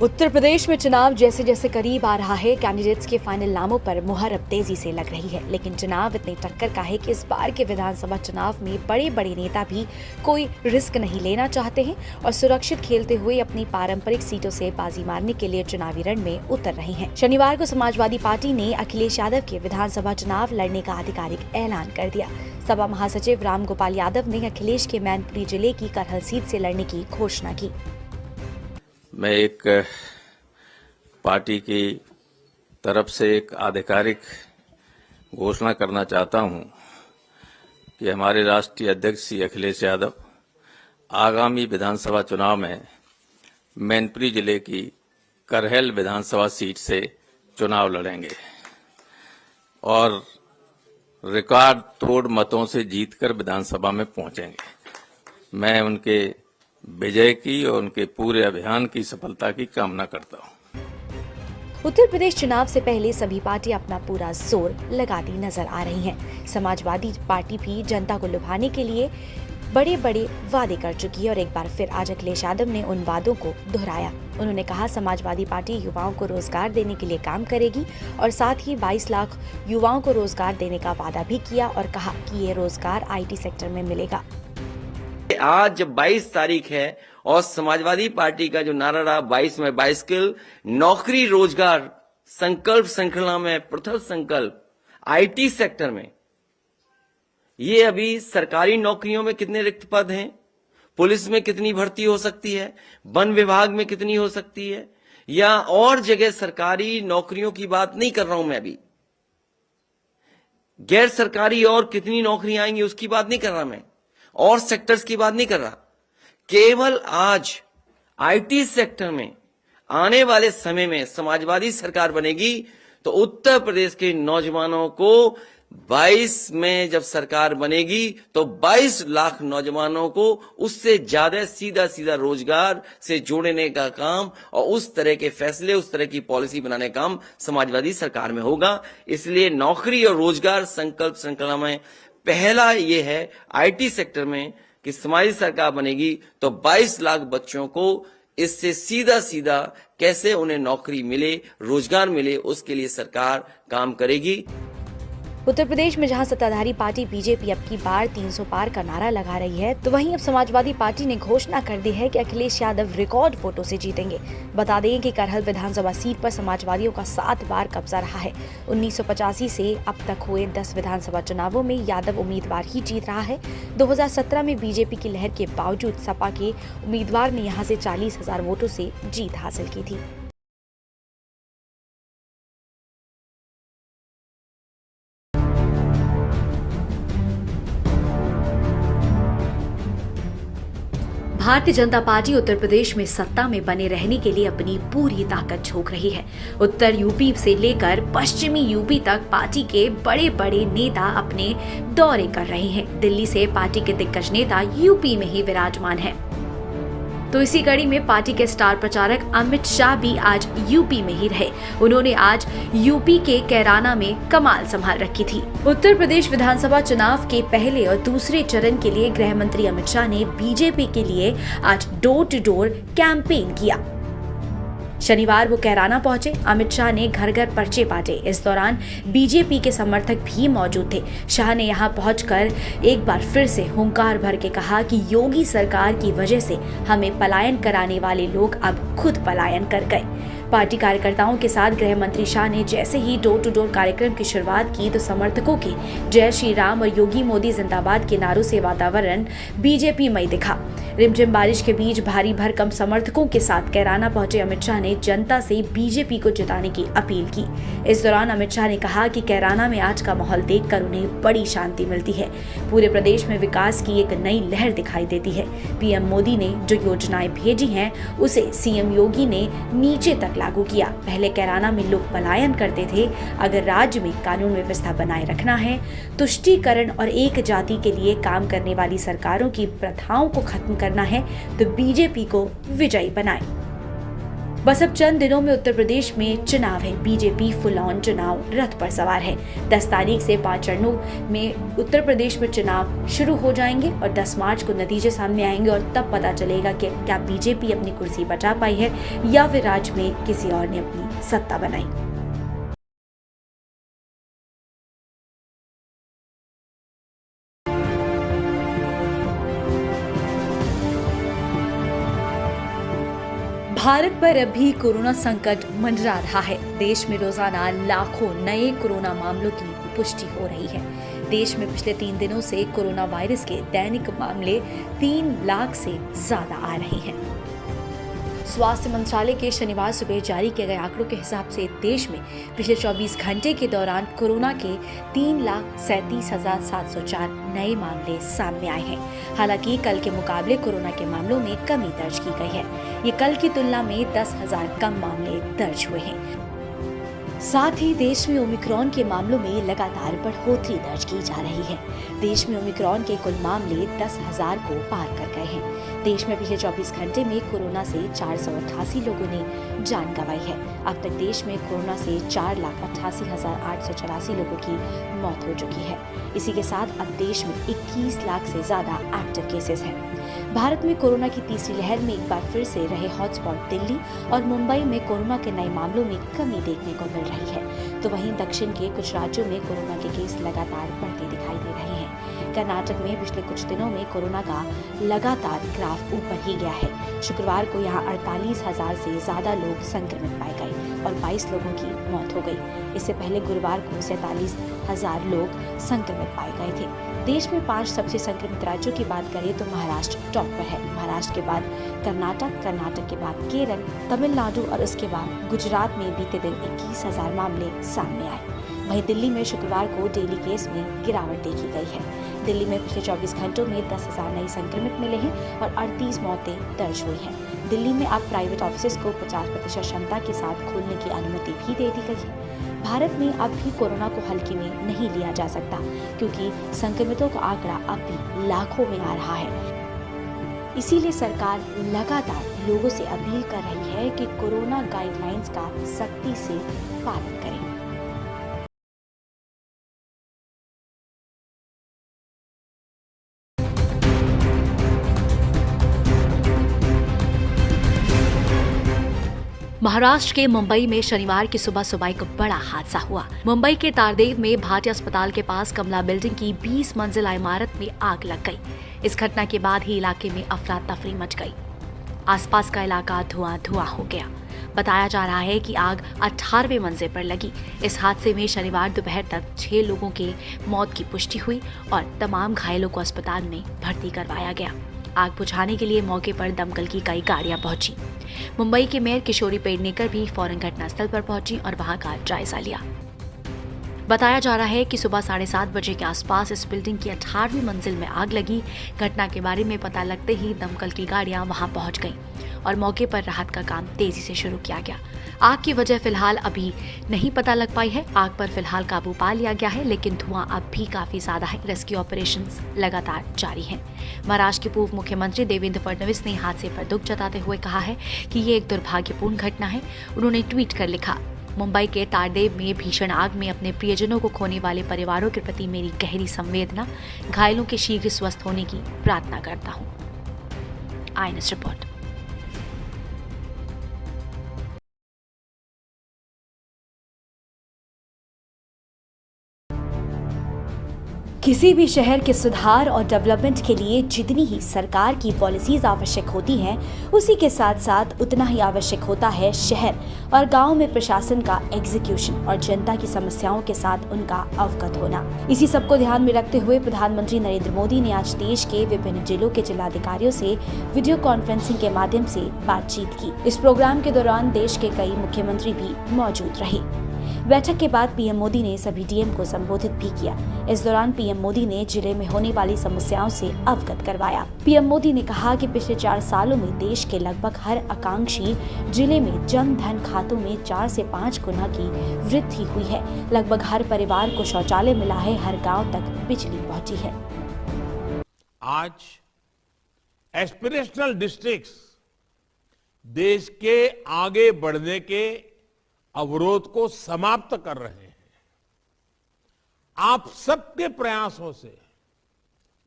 उत्तर प्रदेश में चुनाव जैसे जैसे करीब आ रहा है, कैंडिडेट्स के फाइनल नामों पर मुहर अब तेजी से लग रही है। लेकिन चुनाव इतनी टक्कर का है कि इस बार के विधानसभा चुनाव में बड़े बड़े नेता भी कोई रिस्क नहीं लेना चाहते हैं और सुरक्षित खेलते हुए अपनी पारंपरिक सीटों से बाजी मारने के लिए चुनावी रण में उतर रहे हैं। शनिवार को समाजवादी पार्टी ने अखिलेश यादव के विधानसभा चुनाव लड़ने का आधिकारिक ऐलान कर दिया। सपा महासचिव राम गोपाल यादव ने अखिलेश के मैनपुरी जिले की करहल सीट से लड़ने की घोषणा की। मैं एक पार्टी की तरफ से एक आधिकारिक घोषणा करना चाहता हूं कि हमारे राष्ट्रीय अध्यक्ष श्री अखिलेश यादव आगामी विधानसभा चुनाव में मैनपुरी जिले की करहल विधानसभा सीट से चुनाव लड़ेंगे और रिकॉर्ड तोड़ मतों से जीतकर विधानसभा में पहुंचेंगे। मैं उनके विजय की और उनके पूरे अभियान की सफलता की कामना करता हूं। उत्तर प्रदेश चुनाव से पहले सभी पार्टियां अपना पूरा जोर लगाती नजर आ रही हैं। समाजवादी पार्टी भी जनता को लुभाने के लिए बड़े बड़े वादे कर चुकी है और एक बार फिर आज अखिलेश यादव ने उन वादों को दोहराया। उन्होंने कहा, समाजवादी पार्टी युवाओं को रोजगार देने के लिए काम करेगी और साथ ही 22 लाख युवाओं को रोजगार देने का वादा भी किया और कहा कि ये रोजगार IT सेक्टर में मिलेगा। आज जब 22 तारीख है और समाजवादी पार्टी का जो नारा रहा 22 में 22 स्किल, नौकरी रोजगार संकल्प श्रृंखला में प्रथम संकल्प IT सेक्टर में, ये अभी सरकारी नौकरियों में कितने रिक्त पद हैं, पुलिस में कितनी भर्ती हो सकती है, वन विभाग में कितनी हो सकती है, या और जगह सरकारी नौकरियों की बात नहीं कर रहा हूं मैं अभी, गैर सरकारी और कितनी नौकरियां आएंगी उसकी बात नहीं कर रहा मैं, और सेक्टर्स की बात नहीं कर रहा। केवल आज IT सेक्टर में आने वाले समय में समाजवादी सरकार बनेगी तो उत्तर प्रदेश के नौजवानों को 22 में जब सरकार बनेगी तो 22 लाख नौजवानों को उससे ज्यादा सीधा सीधा रोजगार से जोड़ने का काम और उस तरह के फैसले, उस तरह की पॉलिसी बनाने का काम समाजवादी सरकार में होगा। इसलिए नौकरी और रोजगार संकल्प श्रृंखला में पहला ये है IT सेक्टर में कि समाजवादी सरकार बनेगी तो 22 लाख बच्चों को इससे सीधा सीधा कैसे उन्हें नौकरी मिले, रोजगार मिले, उसके लिए सरकार काम करेगी। उत्तर प्रदेश में जहां सत्ताधारी पार्टी बीजेपी अब की बार 300 पार का नारा लगा रही है, तो वहीं अब समाजवादी पार्टी ने घोषणा कर दी है कि अखिलेश यादव रिकॉर्ड वोटों से जीतेंगे। बता दें कि करहल विधानसभा सीट पर समाजवादियों का 7 बार कब्जा रहा है। 1985 से अब तक हुए 10 विधानसभा चुनावों में यादव उम्मीदवार ही जीत रहा है। 2017 में बीजेपी की लहर के बावजूद सपा के उम्मीदवार ने यहां से 40,000 वोटों से जीत हासिल की थी। भारतीय जनता पार्टी उत्तर प्रदेश में सत्ता में बने रहने के लिए अपनी पूरी ताकत झोंक रही है। उत्तर यूपी से लेकर पश्चिमी यूपी तक पार्टी के बड़े बड़े नेता अपने दौरे कर रहे हैं। दिल्ली से पार्टी के दिग्गज नेता यूपी में ही विराजमान हैं। तो इसी कड़ी में पार्टी के स्टार प्रचारक अमित शाह भी आज यूपी में ही रहे। उन्होंने आज यूपी के कैराना में कमाल संभाल रखी थी। उत्तर प्रदेश विधानसभा चुनाव के पहले और दूसरे चरण के लिए गृह मंत्री अमित शाह ने बीजेपी के लिए आज डोर टू डोर कैंपेन किया। शनिवार वो कैराना पहुंचे। अमित शाह ने घर घर पर्चे बांटे। इस दौरान बीजेपी के समर्थक भी मौजूद थे। शाह ने यहां पहुंचकर एक बार फिर से हुंकार भर के कहा कि योगी सरकार की वजह से हमें पलायन कराने वाले लोग अब खुद पलायन कर गए। पार्टी कार्यकर्ताओं के साथ गृह मंत्री शाह ने जैसे ही डोर टू डोर कार्यक्रम की शुरुआत की तो समर्थकों के जय श्री राम और योगी मोदी जिंदाबाद के नारों से वातावरण बीजेपी मई दिखा। रिमझिम बारिश के बीच भारी भरकम समर्थकों के साथ कैराना पहुंचे अमित शाह ने जनता से बीजेपी को जिताने की अपील की। इस दौरान अमित शाह ने कहा कि कैराना में आज का माहौल देखकर उन्हें बड़ी शांति मिलती है। पूरे प्रदेश में विकास की एक नई लहर दिखाई देती है। पीएम मोदी ने जो योजनाएं भेजी हैं उसे सीएम योगी ने नीचे तक लागू किया। पहले कैराना में लोग पलायन करते थे। अगर राज्य में कानून व्यवस्था बनाए रखना है, तुष्टीकरण और एक जाति के लिए काम करने वाली सरकारों की प्रथाओं को खत्म करना है तो बीजेपी को विजयी बनाए। बस अब चंद दिनों में उत्तर प्रदेश में चुनाव है। बीजेपी फुल ऑन चुनाव रथ पर सवार है। 10 तारीख से 5 चरणों में उत्तर प्रदेश में चुनाव शुरू हो जाएंगे और 10 मार्च को नतीजे सामने आएंगे और तब पता चलेगा कि क्या बीजेपी अपनी कुर्सी बचा पाई है या फिर राज्य में किसी और ने अपनी सत्ता बनाई। भारत पर अभी कोरोना संकट मंडरा रहा है। देश में रोजाना लाखों नए कोरोना मामलों की पुष्टि हो रही है। देश में पिछले 3 दिनों से कोरोना वायरस के दैनिक मामले 3 लाख से ज्यादा आ रहे हैं। स्वास्थ्य मंत्रालय के शनिवार सुबह जारी किए गए आंकड़ों के हिसाब से देश में पिछले 24 घंटे के दौरान कोरोना के 3,37,704 नए मामले सामने आए हैं। हालांकि कल के मुकाबले कोरोना के मामलों में कमी दर्ज की गई है। ये कल की तुलना में 10,000 कम मामले दर्ज हुए हैं। साथ ही देश में ओमिक्रॉन के मामलों में लगातार बढ़ोतरी दर्ज की जा रही है। देश में ओमिक्रॉन के कुल मामले 10,000 को पार कर गए हैं। देश में पिछले 24 घंटे में कोरोना से 488 लोगों ने जान गंवाई है। अब तक देश में कोरोना से 4,88,884 लोगों की मौत हो चुकी है। इसी के साथ अब देश में 21 लाख से ज्यादा एक्टिव केसेस हैं। भारत में कोरोना की तीसरी लहर में एक बार फिर से रहे हॉटस्पॉट दिल्ली और मुंबई में कोरोना के नए मामलों में कमी देखने को मिल रही है, तो वहीं दक्षिण के कुछ राज्यों में कोरोना के केस लगातार बढ़ते दिखाई दे रहे हैं। कर्नाटक में पिछले कुछ दिनों में कोरोना का लगातार ग्राफ ऊपर ही गया है। शुक्रवार को यहां 48,000 से ज्यादा लोग संक्रमित पाए गए और 22 लोगों की मौत हो गई। इससे पहले गुरुवार को 47,000 लोग संक्रमित पाए गए थे। देश में 5 सबसे संक्रमित राज्यों की बात करें तो महाराष्ट्र टॉप पर है। महाराष्ट्र के बाद कर्नाटक के बाद केरल, तमिलनाडु और उसके बाद गुजरात में बीते दिन 21,000 मामले सामने आए। वहीं दिल्ली में शुक्रवार को डेली केस में गिरावट देखी गई है। दिल्ली में पिछले 24 घंटों में 10,000 नए संक्रमित मिले हैं और 38 मौतें दर्ज हुई हैं। दिल्ली में अब प्राइवेट ऑफिस को 50% क्षमता के साथ खोलने की अनुमति भी दे दी गई है। भारत में अब भी कोरोना को हल्के में नहीं लिया जा सकता, क्योंकि संक्रमितों का आंकड़ा अब भी लाखों में आ रहा है। इसीलिए सरकार लगातार लोगों से अपील कर रही है कि कोरोना गाइडलाइंस का सख्ती से पालन करें। महाराष्ट्र के मुंबई में शनिवार की सुबह एक बड़ा हादसा हुआ। मुंबई के तारदेव में भाटिया अस्पताल के पास कमला बिल्डिंग की 20 मंजिला इमारत में आग लग गई। इस घटना के बाद ही इलाके में अफरा तफरी मच गई। आसपास का इलाका धुआं हो गया। बताया जा रहा है कि आग 18वें मंजिल पर लगी। इस हादसे में शनिवार दोपहर तक 6 लोगों के मौत की पुष्टि हुई और तमाम घायलों को अस्पताल में भर्ती करवाया गया। आग बुझाने के लिए मौके पर दमकल की कई गाड़ियां पहुंची। मुंबई के मेयर किशोरी पेडनेकर भी फौरन घटनास्थल पर पहुंची और वहां का जायजा लिया। बताया जा रहा है कि सुबह 7:30 बजे के आसपास इस बिल्डिंग की 18वीं मंजिल में आग लगी। घटना के बारे में पता लगते ही दमकल की गाड़ियां वहां पहुंच गईं और मौके पर राहत का काम तेजी से शुरू किया गया। आग की वजह फिलहाल अभी नहीं पता लग पाई है। आग पर फिलहाल काबू पा लिया गया है, लेकिन धुआं अब भी काफी ज्यादा है। रेस्क्यू ऑपरेशंस लगातार जारी हैं। महाराष्ट्र के पूर्व मुख्यमंत्री देवेंद्र फडणवीस ने हादसे पर दुख जताते हुए कहा है कि ये एक दुर्भाग्यपूर्ण घटना है। उन्होंने ट्वीट कर लिखा, मुंबई के तारदेव में भीषण आग में अपने प्रियजनों को खोने वाले परिवारों के प्रति मेरी गहरी संवेदना। घायलों के शीघ्र स्वस्थ होने की प्रार्थना करता हूँ। INS report. किसी भी शहर के सुधार और डेवलपमेंट के लिए जितनी ही सरकार की पॉलिसीज आवश्यक होती हैं, उसी के साथ साथ उतना ही आवश्यक होता है शहर और गांव में प्रशासन का एग्जीक्यूशन और जनता की समस्याओं के साथ उनका अवगत होना। इसी सबको ध्यान में रखते हुए प्रधानमंत्री नरेंद्र मोदी ने आज देश के विभिन्न जिलों के जिलाधिकारियों से वीडियो कॉन्फ्रेंसिंग के माध्यम से बातचीत की। इस प्रोग्राम के दौरान देश के कई मुख्यमंत्री भी मौजूद रहे। बैठक के बाद पीएम मोदी ने सभी डीएम को संबोधित भी किया। इस दौरान पीएम मोदी ने जिले में होने वाली समस्याओं से अवगत करवाया। पीएम मोदी ने कहा कि पिछले 4 सालों में देश के लगभग हर आकांक्षी जिले में जन धन खातों में 4 से 5 गुना की वृद्धि हुई है। लगभग हर परिवार को शौचालय मिला है, हर गाँव तक बिजली पहुँची है। आज एस्पिरेशनल डिस्ट्रिक्ट्स देश के आगे बढ़ने के अवरोध को समाप्त कर रहे हैं। आप सबके प्रयासों से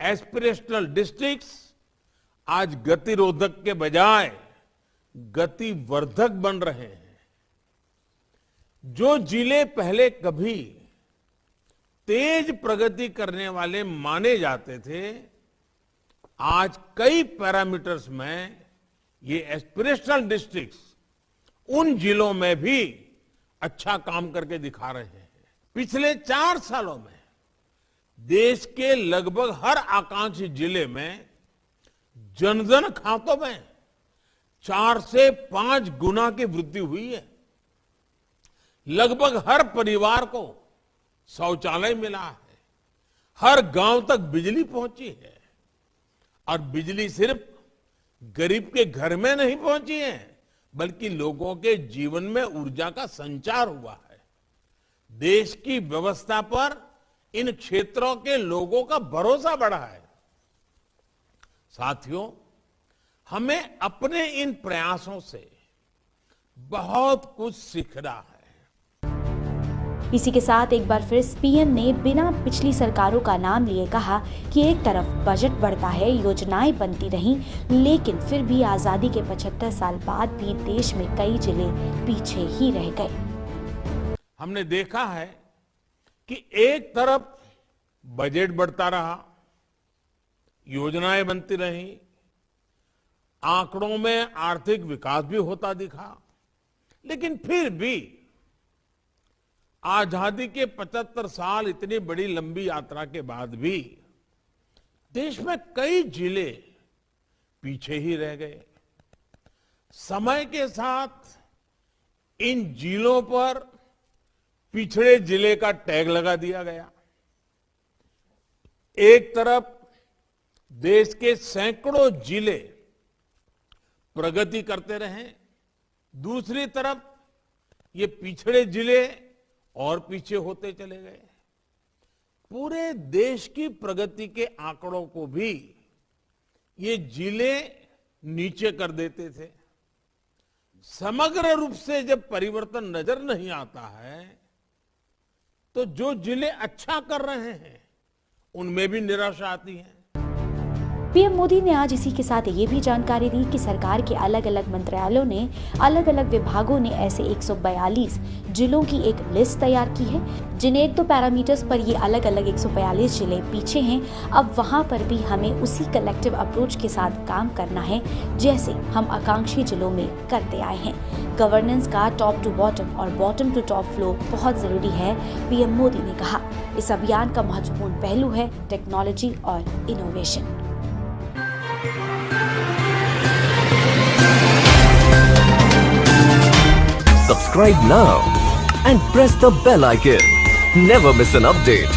एस्पिरेशनल डिस्ट्रिक्ट्स आज गतिरोधक के बजाय गतिवर्धक बन रहे हैं। जो जिले पहले कभी तेज प्रगति करने वाले माने जाते थे, आज कई पैरामीटर्स में ये एस्पिरेशनल डिस्ट्रिक्ट्स उन जिलों में भी अच्छा काम करके दिखा रहे हैं। पिछले 4 सालों में देश के लगभग हर आकांक्षी जिले में जन खातों में 4 से 5 गुना की वृद्धि हुई है। लगभग हर परिवार को शौचालय मिला है, हर गांव तक बिजली पहुंची है, और बिजली सिर्फ गरीब के घर में नहीं पहुंची है, बल्कि लोगों के जीवन में ऊर्जा का संचार हुआ है। देश की व्यवस्था पर इन क्षेत्रों के लोगों का भरोसा बढ़ा है। साथियों, हमें अपने इन प्रयासों से बहुत कुछ सीखना है। इसी के साथ एक बार फिर पीएम ने बिना पिछली सरकारों का नाम लिए कहा कि एक तरफ बजट बढ़ता है, योजनाएं बनती रहीं, लेकिन फिर भी आजादी के 75 साल बाद भी देश में कई जिले पीछे ही रह गए। हमने देखा है कि एक तरफ बजट बढ़ता रहा, योजनाएं बनती रहीं, आंकड़ों में आर्थिक विकास भी होता दिखा, लेकिन फिर भी आजादी के 75 साल इतनी बड़ी लंबी यात्रा के बाद भी देश में कई जिले पीछे ही रह गए। समय के साथ इन जिलों पर पिछड़े जिले का टैग लगा दिया गया। एक तरफ देश के सैकड़ों जिले प्रगति करते रहे, दूसरी तरफ ये पिछड़े जिले और पीछे होते चले गए। पूरे देश की प्रगति के आंकड़ों को भी ये जिले नीचे कर देते थे। समग्र रूप से जब परिवर्तन नजर नहीं आता है, तो जो जिले अच्छा कर रहे हैं उनमें भी निराशा आती है। पीएम मोदी ने आज इसी के साथ ये भी जानकारी दी कि सरकार के अलग अलग मंत्रालयों ने, अलग अलग विभागों ने ऐसे 142 जिलों की एक लिस्ट तैयार की है, जिन 1-2 पैरामीटर्स पर ये अलग अलग 142 जिले पीछे हैं। अब वहां पर भी हमें उसी कलेक्टिव अप्रोच के साथ काम करना है, जैसे हम आकांक्षी जिलों में करते आए हैं। गवर्नेंस का टॉप टू बॉटम और बॉटम टू टॉप फ्लो बहुत जरूरी है, पीएम मोदी ने कहा। इस अभियान का महत्वपूर्ण पहलू है टेक्नोलॉजी और innovation. Subscribe now and press the bell icon. Never miss an update.